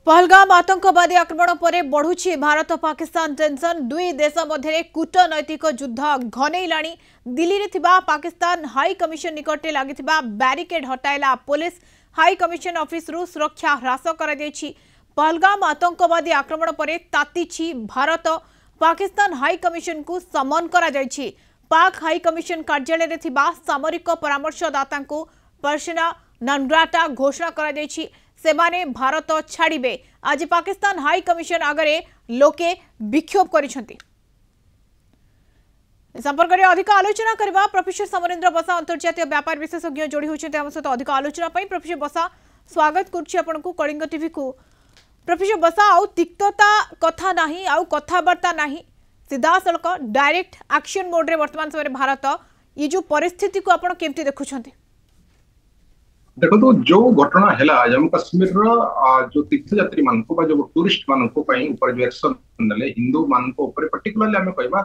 पहलगाम आतंकवादी आक्रमण पर बढ़ुछि भारत पाकिस्तान टेंशन दुई देश मध्य कूटनैतिक युद्ध घनैला दिल्ली रे थिबा पाकिस्तान हाई कमिशन निकटे लगी बैरिकेड हटाइला पुलिस हाई कमिशन ऑफिस रु सुरक्षा ह्रास कर पहलगाम आतंकवादी आक्रमण पर तातीछि भारत पाकिस्तान हाई कमिशन को समन करा जायछि। पाक हाई कमिशन कार्यालय रे थिबा सामरिक परामर्शदाता को पर्सना नॉन ग्राटा घोषणा करा जायछि। सेमाने भारत छाड़िबे। आज पाकिस्तान हाई कमिशन आगरे लोके विक्षोभ करिसेंति। संपर्क में अधिक आलोचना करबा प्रोफेसर समरेंद्र बसा अंतर्जातीय व्यापार विशेषज्ञ जोड़ी होचंते हम सहित अधिक आलोचना पई। प्रोफेसर बसा स्वागत करछि आपनकु कलिंग टीवी को। प्रोफेसर बसा आउ तिक्तता कथा नाही आउ कथावार्ता नाही सीधा सड़क डायरेक्ट एक्शन मोड रे वर्तमान समय भारत ये जो परिस्थिति को आपण केमती देखुछंती? देखो तो जो घटना है जम्मू काश्मीर जो तीर्थयात्री मान जो टूरिस्ट मान ऊपर जो एक्शन नेले हिंदू मान पर्टिकुलरली आम कहवा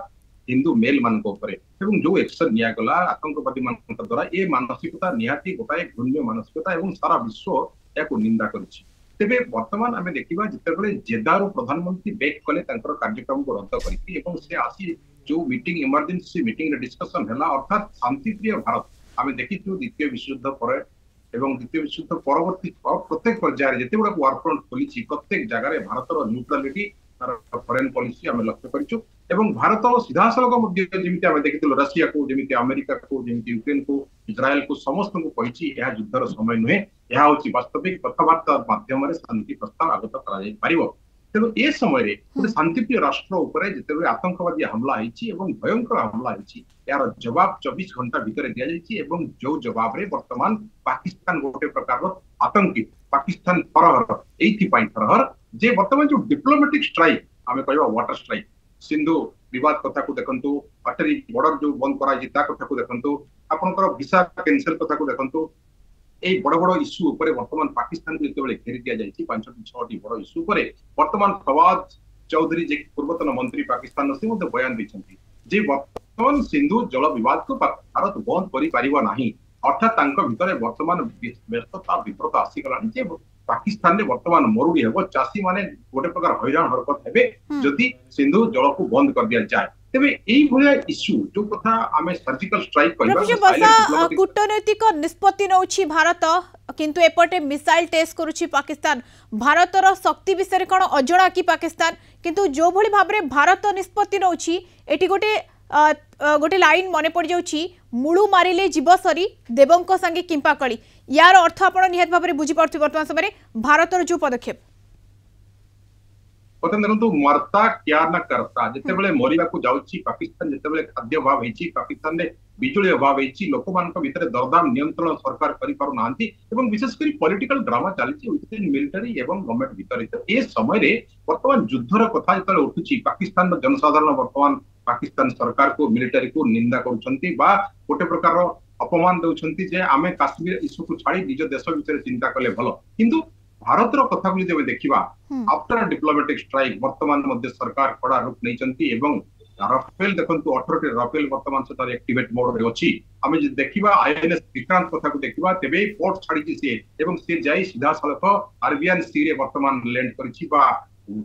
हिंदू मेल मान जो एक्शन निगला आतंकवादी मान द्वारा ये मानसिकता निहाती गोटाए घृण्य मानसिकता और सारा विश्व या निंदा करुछि। तेबे वर्तमान आम देखा जिते जेदारू प्रधानमंत्री बैक कले कार्यक्रम को रद्द करके आसी जो मीटिंग इमरजेंसी मीटिंग डिस्कशन है अर्थात शांतिप्रिय भारत आम देखी द्वितीय विश्वयुद्ध पर एवं द्वितीय विश्वयुद्ध परवर्ती प्रत्येक पर्यायर जिते गुड़ा वारफ्रंट खोली प्रत्येक जगह भारत न्यूट्रालिटी फॉरेन पॉलिसी आम लक्ष्य करूँ एवं भारत सीधा सड़क देखी रशिया को जमी अमेरिका को जमी यूक्रेन को इज्राएल को समस्त को कही युद्धर समय नुहे यह हूँ वास्तविक कथबार्ता माध्यम शांति प्रस्ताव आगत कर तेणु ए समय गोटे शांतिप्रिय राष्ट्र उपर जिते आतंकवादी हमला भयंकर हमला यार जवाब 24 घंटा भितर दि जाइए जो जवाब रे वर्तमान पाकिस्तान गोटे प्रकार आतंकी पाकिस्तान थरहर जे वर्तमान जो डिप्लोमेटिक स्ट्राइक आम कह वाटर स्ट्राइक सिंधु विवाद कथा को देखंतु पाटरी बॉर्डर जो बंद कराई कथा को देखंतु आपनकर वीसा कैंसिल कथा को देखंतु ए बड़ बड़ इश्यू ऊपर वर्तमान पाकिस्तान को जिते घेरी दि जाइए 5-6 बड़ इश्यू ऊपर वर्तमान फवाद चौधरी जे पूर्वतन मंत्री पाकिस्तान से बयान देछंती जे वर्तमान सिंधु जल विवाद को भारत बंद करि परिबा नाही अर्थात भीतर वर्तमान व्यस्तता विपरत आसीगलानी जे पाकिस्तान ने वर्तमान मरुड़ी हेबो चासी माने गोटे प्रकार हैरान हरकत हेबे जदि सिंधु जल को बंद कर दिया जाए तेबे एई भलिया इश्यू जो कथा आमे सर्जिकल स्ट्राइक कहबा कूटनैतिक निष्पत्ति नउछि भारत किंतु एपटे मिसाइल टेस्ट करूछि पाकिस्तान भारतर शक्ति विषय कोन अजणा कि पाकिस्तान किंतु जो भली भाबरे भारत निष्पत्ति नउछि एटी गोटे लाइन मने पड़ जाउछि मुळु मारिले जीव सरी देवंक संगे किंपा कली यार अर्थ आपण निहत भाबरे बुझी पारथि वर्तमान समय भारतर जो पदक्षेप देखो मरता क्या न करता जिते मरिया को जाऊँगी पाकिस्तान जिते खाद्य अभाव होती पाकिस्तान में बिजुली अभाव होती लोक मान भीतर दरदाम नियंत्रण सरकार कर विशेषकर पॉलिटिकल ड्रामा चली विदिन मिलिटरी एवं गवर्नमेंट भीतर ए समय वर्तमान युद्धर कथा जो उठुची पाकिस्तान जनसाधारण वर्तमान पाकिस्तान सरकार को मिलिटरी को निंदा करुछंती बा गोटे प्रकार अपमान दउछंती जे आमे काश्मीर इश्यू को छाड़ी निज देश विषय चिंता कले भलो किंतु भारतर कथा को जब देखा आफ्टर डिप्लोमेटिक स्ट्राइक वर्तमान मध्य सरकार कड़ा रुख नहीं राफेल देखो 18 राफेल वर्तमान से एक्टिवेट मोड रे अछि आमे जे देखिबा आईएनएस विक्रांत कथा को देखिबा तेबे पोर्ट छाड़ी सी एवं से जाई सीधा सड़क अरबियन सी रे वर्तमान लैंड करिछि बा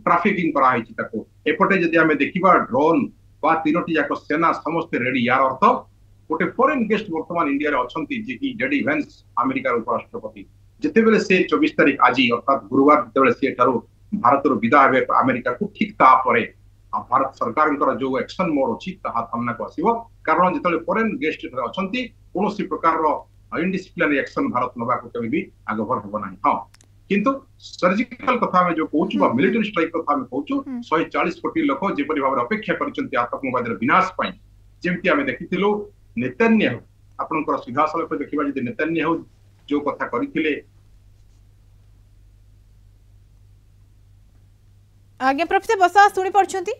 ट्रैफिकिंग करा हिछि ताको एपटे जदि आमे देखिबा ड्रोन बा तीनोटी जाक सेना समस्त रेडी यार अर्थ गोटे फॉरेन गेस्ट वर्तमान इंडिया रे अछंती जे कि जेडी वेंस अमेरिका उपराष्ट्रपति जितेबेले से 24 तारीख आज अर्थात गुरुवार जितेबेले से भारत विदा हे अमेरिका को ठीक तापर भारत सरकार जो एक्शन मोड अच्छी सामना को आसो कारण जिते फॉरेन गेस्ट अच्छी कौन प्रकार इनडिसिप्लिनरी एक्शन भारत नवा को कभी भी आगभर हम ना हाँ किंतु सर्जिकल कथा जो कहूँ मिलिटरी स्ट्राइक कथा कहूँ 140 कोटी लोक जेपरी भाव अपेक्षा कर आतंकवाद विनाश जमी आम देखी नेतन्याहू आपंकर सीधा सड़क देखा नेतन्याहू जो कथा करथिले आज्ञा प्रोफेसर बसा सुनी पड़छंती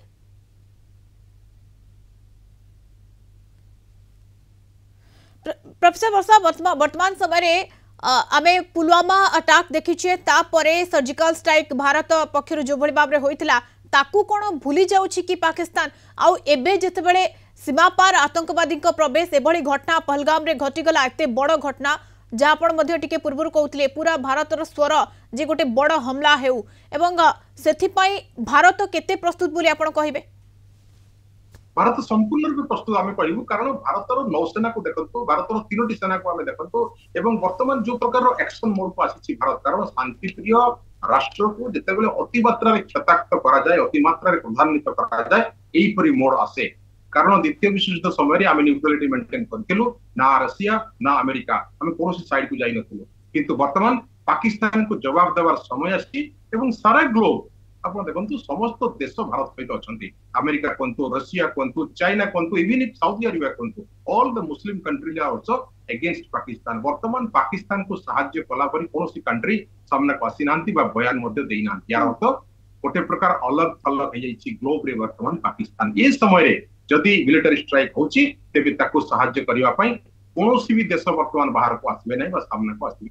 प्रोफेसर बसा वर्तमान समय आमे पुलवामा अटैक देखिछे तापरे सर्जिकल स्ट्राइक भारत पक्षर जो भली भाबरे होइतिला ताकू कोन भूली जाउछि कि पाकिस्तान आउ एबे जेतेबेले सीमा पार आतंकवादी प्रवेश एभली घटना पहलगाम रे घटिगला एते बड़ घटना जहाँ आपण मध्य टिके पूर्व कहते पूरा भारतर स्वर जे गोटे बड़ हमला हेउ एवं सेथिपाई भारत केते प्रस्तुत बोली आपण कहिबे? भारत संपूर्ण रूप प्रस्तुत आम कहूँ कारण भारतर नौसेना को देखो भारतर 3टी सेना को आम देखो एवं वर्तमान जो प्रकार एक्शन मोड को आसी भारत कारण शांतिप्रिय राष्ट्र को जिते अति मात्रा क्षताक्त कराए अति मात्रा प्रधान्वित कराए यहीपरी मोड आसे कारण द्वितीय विश्वयुद्ध समय आम न्यूट्रालिटी मेंटेन करूँ ना रशिया ना अमेरिका आम कौन साइड को जाइनु किंतु वर्तमान पाकिस्तान को जवाब देवार समय आसी सारा ग्लोब आप देखो समस्त देश भारत सहित अच्छा अमेरिका कहतु रशिया कहतु चाइना कहतु इवन इफ साउदी अरेबिया कहतु all the Muslim countries are also against Pakistan वर्तमान पाकिस्तान को सहाय्य कला परी कौन कंट्री सामना को आसी ना बयान यार अर्थ गोटे प्रकार अलग थलग ग्लोब रे वर्तमान पाकिस्तान ये समय जदि मिलिटरी स्ट्राइक होची तेबे ताको सहाय्य करिवा पई कौन भी देश वर्तमान बाहर को आसबे नहीं सामना को आसबे।